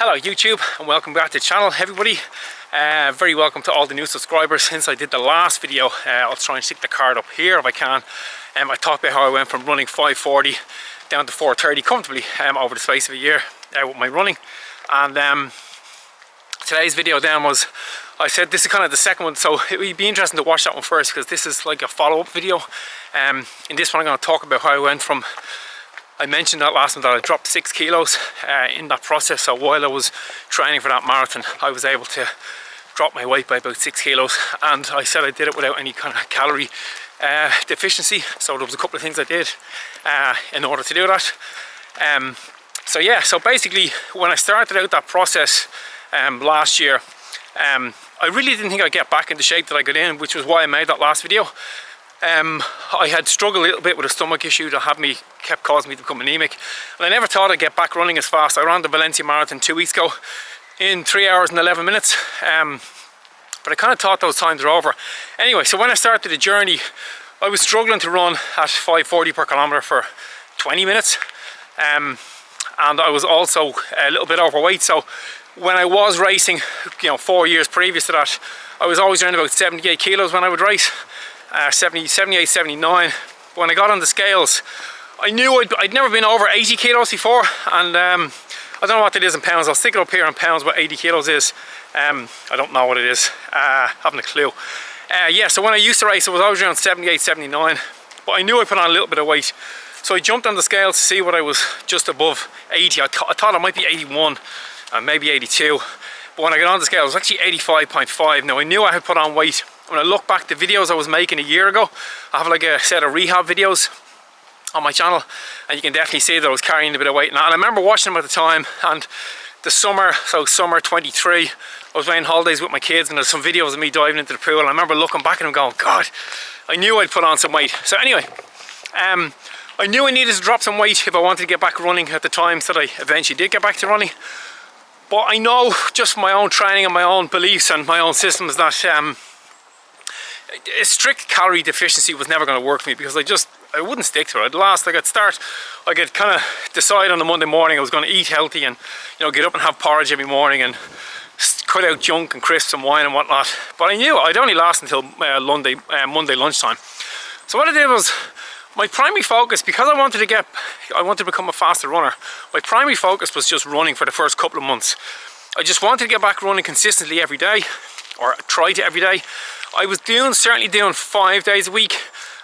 Hello YouTube, and welcome back to the channel everybody. Very welcome to all the new subscribers. Since I did the last video, I'll try and stick the card up here if I can. I talked about how I went from running 5:40 down to 4:30 comfortably over the space of a year with my running. And today's video then was, I said this is kind of the second one, so it would be interesting to watch that one first because this is like a follow-up video. In this one I'm going to talk about how I went from, I mentioned that last one that I dropped 6 kilos in that process. So while I was training for that marathon, I was able to drop my weight by about 6 kilos, and I said I did it without any kind of calorie deficiency. So there was a couple of things I did in order to do that. So yeah, so basically when I started out that process last year, I really didn't think I'd get back into shape that I got in, which was why I made that last video. I had struggled a little bit with a stomach issue that kept causing me to become anemic, and I never thought I'd get back running as fast. I ran the Valencia Marathon 2 weeks ago in 3 hours and 11 minutes, but I kind of thought those times were over. Anyway, so when I started the journey, I was struggling to run at 5:40 per kilometre for 20 minutes, and I was also a little bit overweight. So when I was racing, 4 years previous to that, I was always around about 78 kilos when I would race. 78, 79. When I got on the scales, I knew I'd never been over 80 kilos before, and I don't know what it is in pounds. I'll stick it up here in pounds what 80 kilos is. I don't know what it is, haven't a clue. Yeah, so when I used to race, I was always around 78, 79, but I knew I put on a little bit of weight. So I jumped on the scales to see what I was just above 80. I thought it might be 81, maybe 82. But when I got on the scale, it was actually 85.5. Now I knew I had put on weight. When I look back, the videos I was making a year ago, I have like a set of rehab videos on my channel, and you can definitely see that I was carrying a bit of weight. And I remember watching them at the time, and the summer, so summer 23, I was playing holidays with my kids, and there's some videos of me diving into the pool, and I remember looking back at them going, God, I knew I'd put on some weight. So anyway, I knew I needed to drop some weight if I wanted to get back running at the times that I eventually did get back to running. But I know just from my own training and my own beliefs and my own systems that a strict calorie deficiency was never going to work for me, because I wouldn't stick to it. I could kind of decide on a Monday morning I was going to eat healthy and get up and have porridge every morning and cut out junk and crisps and wine and whatnot. But I knew I'd only last until Monday lunchtime. So what I did was, my primary focus, because I wanted to become a faster runner, my primary focus was just running for the first couple of months. I just wanted to get back running consistently every day, or try to every day. I was certainly doing 5 days a week.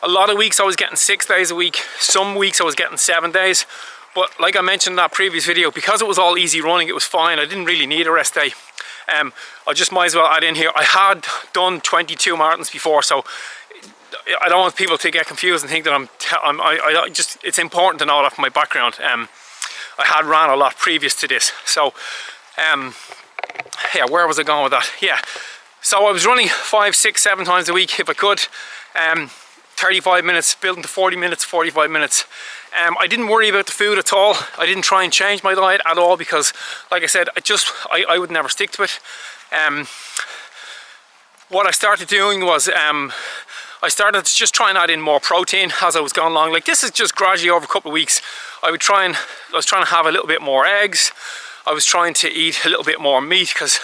A lot of weeks I was getting 6 days a week. Some weeks I was getting 7 days. But like I mentioned in that previous video, because it was all easy running, it was fine. I didn't really need a rest day. I just might as well add in here, I had done 22 marathons before, so I don't want people to get confused and think that it's important to know that from my background. I had ran a lot previous to this. So yeah, where was I going with that? Yeah. So I was running 5, 6, 7 times a week if I could. 35 minutes, building to 40 minutes, 45 minutes. I didn't worry about the food at all. I didn't try and change my diet at all, because like I said, I would never stick to it. What I started doing was I started to just try and add in more protein as I was going along. Like, this is just gradually over a couple of weeks. I was trying to have a little bit more eggs. I was trying to eat a little bit more meat, because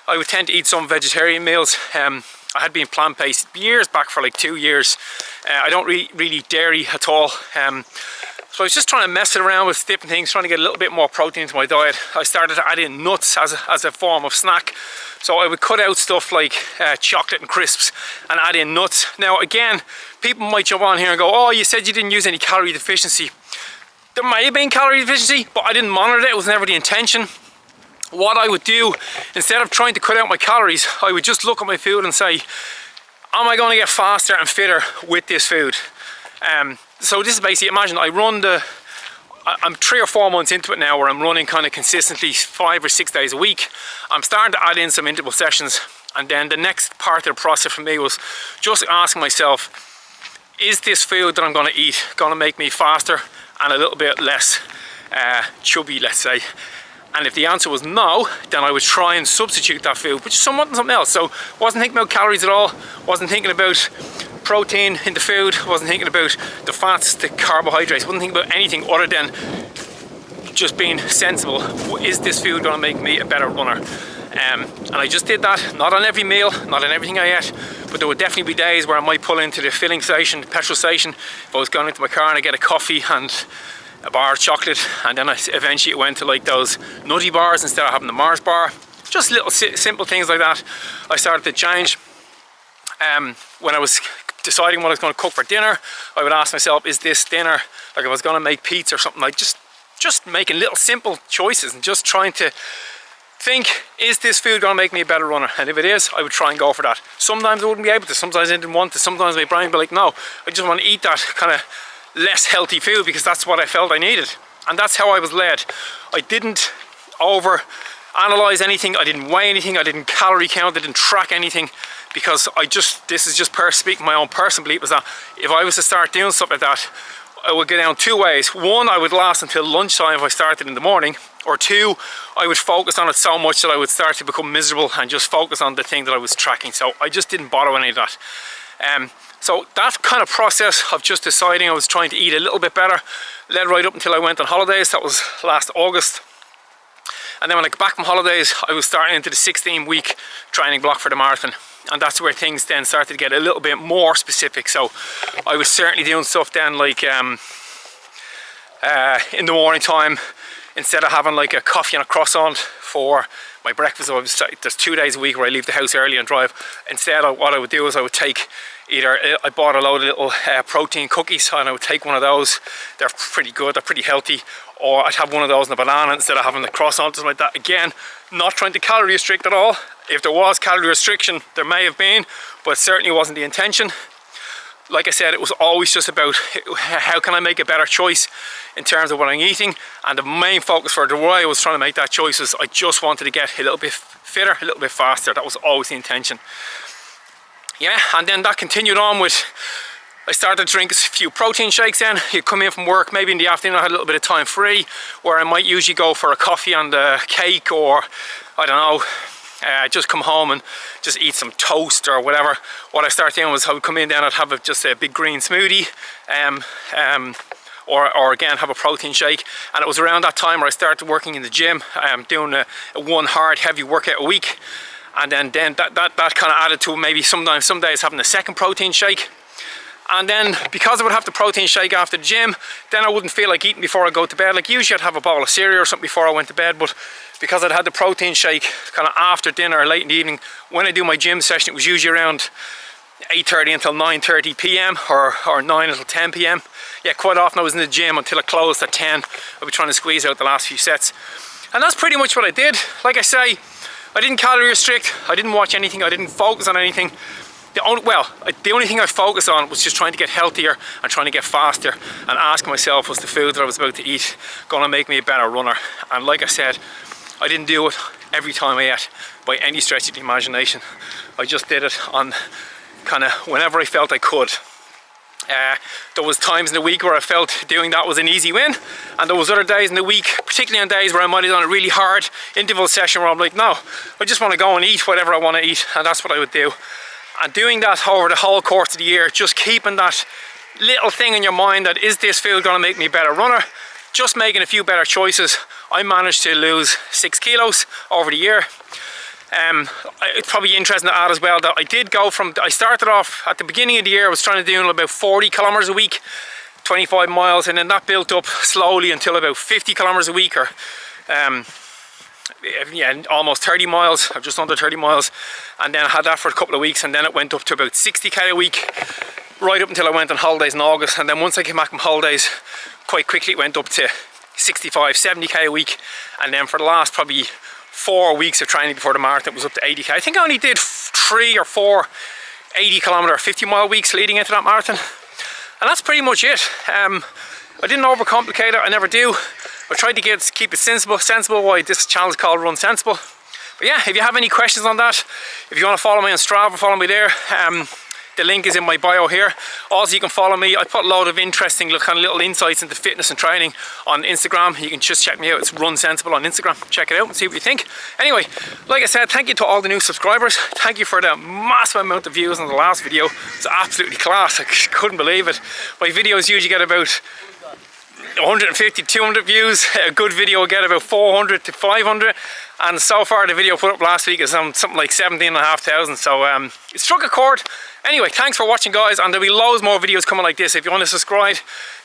I would tend to eat some vegetarian meals. I had been plant-based years back for like 2 years. I don't really eat dairy at all. So I was just trying to mess it around with different things, trying to get a little bit more protein into my diet. I started to add in nuts as a form of snack. So I would cut out stuff like chocolate and crisps and add in nuts. Now again, people might jump on here and go, oh, you said you didn't use any calorie deficiency. There might have been calorie deficiency, but I didn't monitor it. It was never the intention. What I would do, instead of trying to cut out my calories, I would just look at my food and say, am I going to get faster and fitter with this food? So this is basically, imagine I'm 3 or 4 months into it now, where I'm running kind of consistently 5 or 6 days a week. I'm starting to add in some interval sessions, and then the next part of the process for me was just asking myself, is this food that I'm going to eat going to make me faster and a little bit less chubby, let's say? And if the answer was no, then I would try and substitute that food with something else. So wasn't thinking about calories at all, wasn't thinking about protein in the food, wasn't thinking about the fats, the carbohydrates, wasn't thinking about anything other than just being sensible. Is this food going to make me a better runner? And I just did that, not on every meal, not on everything I ate, but there would definitely be days where I might pull into the filling station, the petrol station, if I was going into my car and I get a coffee and a bar of chocolate, and then eventually it went to like those nutty bars instead of having the Mars bar. Just little simple things like that I started to change. When I was deciding what I was going to cook for dinner, I would ask myself, is this dinner? Like if I was going to make pizza or something, like just making little simple choices and just trying to think, is this food going to make me a better runner? And if it is, I would try and go for that. Sometimes I wouldn't be able to, sometimes I didn't want to, sometimes my brain would be like, no, I just want to eat that kind of less healthy food because that's what I felt I needed. And that's how I was led. I didn't over analyze anything, I didn't weigh anything, I didn't calorie count, I didn't track anything, because this is just speaking my own personal belief, is that if I was to start doing stuff like that, I would go down two ways. One, I would last until lunchtime if I started in the morning, or two, I would focus on it so much that I would start to become miserable and just focus on the thing that I was tracking. So I just didn't bother with any of that. So that kind of process of just deciding I was trying to eat a little bit better led right up until I went on holidays. That was last August. And then when I got back from holidays, I was starting into the 16-week training block for the marathon. And that's where things then started to get a little bit more specific. So I was certainly doing stuff then like in the morning time, instead of having like a coffee and a croissant for my breakfast, there's 2 days a week where I leave the house early and drive. Instead, what I would do is I would take I bought a load of little protein cookies, and I would take one of those. They're pretty good, they're pretty healthy. Or I'd have one of those in a banana instead of having the croissant, something like that. Again, not trying to calorie restrict at all. If there was calorie restriction, there may have been, but it certainly wasn't the intention. Like I said, it was always just about how can I make a better choice in terms of what I'm eating. And the main focus for the way I was trying to make that choice is I just wanted to get a little bit fitter, a little bit faster. That was always the intention. Yeah, and then that continued on with, I started to drink a few protein shakes then. You'd come in from work, maybe in the afternoon I had a little bit of time free, where I might usually go for a coffee and a cake, or I don't know, just come home and just eat some toast or whatever. What I started doing was I would come in then, I'd have just a big green smoothie, or again have a protein shake. And it was around that time where I started working in the gym, doing a one hard heavy workout a week. And then that kind of added to maybe some days having a second protein shake. And then because I would have the protein shake after the gym, then I wouldn't feel like eating before I go to bed. Like usually I'd have a bowl of cereal or something before I went to bed, but because I'd had the protein shake kind of after dinner or late in the evening, when I do my gym session, it was usually around 8:30 until 9:30 p.m. or 9 until 10 p.m. Yeah, quite often I was in the gym until it closed at 10. I'd be trying to squeeze out the last few sets. And that's pretty much what I did. Like I say, I didn't calorie restrict, I didn't watch anything, I didn't focus on anything. The only thing I focused on was just trying to get healthier and trying to get faster, and asking myself, was the food that I was about to eat going to make me a better runner? And like I said, I didn't do it every time I ate by any stretch of the imagination. I just did it on kind of whenever I felt I could. There was times in the week where I felt doing that was an easy win, and there was other days in the week, particularly on days where I might have done a really hard interval session where I'm like, no, I just want to go and eat whatever I want to eat, and that's what I would do. And doing that over the whole course of the year, just keeping that little thing in your mind that, is this food going to make me a better runner? Just making a few better choices. I managed to lose 6 kilos over the year. It's probably interesting to add as well that I started off at the beginning of the year, I was trying to do about 40 kilometers a week, 25 miles, and then that built up slowly until about 50 kilometers a week, or yeah, almost 30 miles, or just under 30 miles. And then I had that for a couple of weeks, and then it went up to about 60k a week, right up until I went on holidays in August. And then once I came back from holidays, quite quickly it went up to 65, 70k a week. And then for the last probably 4 weeks of training before the marathon, it was up to 80k. I think I only did 3 or 4 80 kilometer, 50 mile weeks leading into that marathon. And that's pretty much it. I didn't overcomplicate it, I never do. I tried to keep it sensible, why this channel is called Run Sensible. But yeah, if you have any questions on that, if you want to follow me on Strava, follow me there. The link is in my bio here. Also, you can follow me. I put a load of interesting kind of little insights into fitness and training on Instagram. You can just check me out. It's Run Sensible on Instagram. Check it out and see what you think. Anyway, like I said, thank you to all the new subscribers. Thank you for the massive amount of views on the last video. It's absolutely class. I couldn't believe it. My videos usually get about 150, 200 views. A good video will get about 400 to 500. And so far the video put up last week is something like 17,500. So it struck a chord. Anyway, thanks for watching, guys, and there'll be loads more videos coming like this. If you want to subscribe,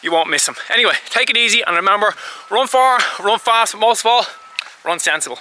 you won't miss them. Anyway, take it easy, and remember, run far, run fast, but most of all, run sensible.